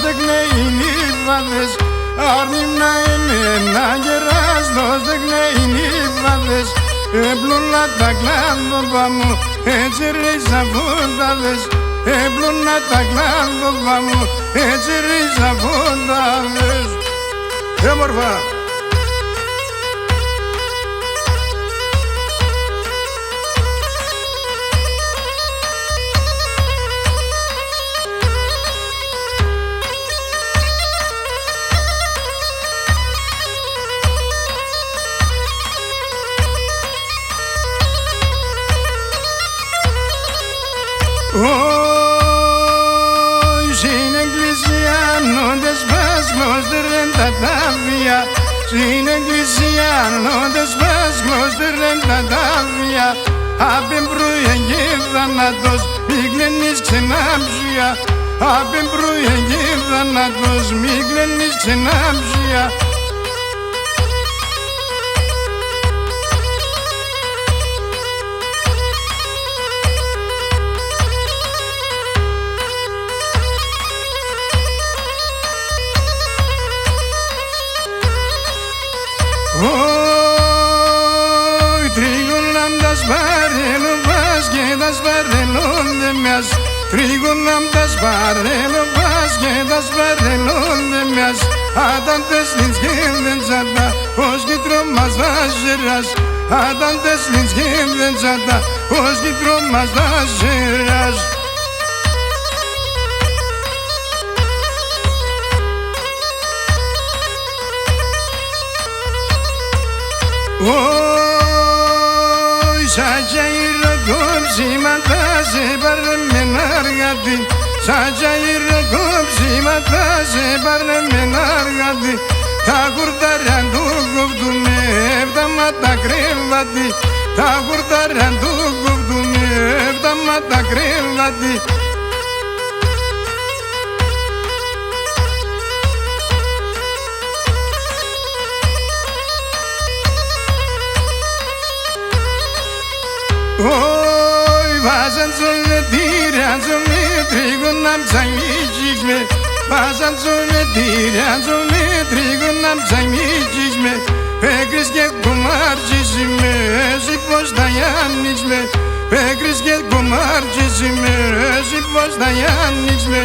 δεκνέ είναι οι βάδες, άρνημνα εμένα γεράσδος δεκνέ είναι οι βάδες, έπλωνα τα κλάδοπα μου, έτσι ρίσα φούνταδες, έπλωνα τα κλάδοπα μου, έτσι ρίσα φούνταδες. Όμορφα! Στην εκκλησία νόντες πάσχος τερνέν τα τάβια, στην εκκλησία νόντες πάσχος τερνέν τα τάβια, απεν πρωί θάνατος μη κλαίνεις ξενάμψια, απεν πρωί θάνατος μη κλαίνεις ξενάμψια. Όι τρίγωναμ τα σπαρέλο πας και τα σπαρέλον δε μιας, τρίγωναμ τα σπαρέλο πας και τα σπαρέλον δε μιας, άταντες λινς και δεν τσάτα, ως κυτρό μας θα ζεράς, άταντες λινς και δεν τσάτα, ως κυτρό μας θα ζεράς. Όι σαν κόψιματα σε πάρνε με ναργάτη, σαν κόψιματα σε πάρνε με ναργάτη, τα κουρτάρια του κοφτούνε εβδάματα κρεβάτη, τα κουρτάρια του κοφτούνε εβδάματα κρεβάτη. Όι βάζαν τσολετήρια τσολετρίγω να ψαγμίξεις με, βάζαν τσολετήρια τσολετρίγω να ψαγμίξεις με, πέκρις και κομμάρτσις με, εσύ πως θα γιάννεις με, πέκρις και κομμάρτσις με, εσύ πως θα γιάννεις με.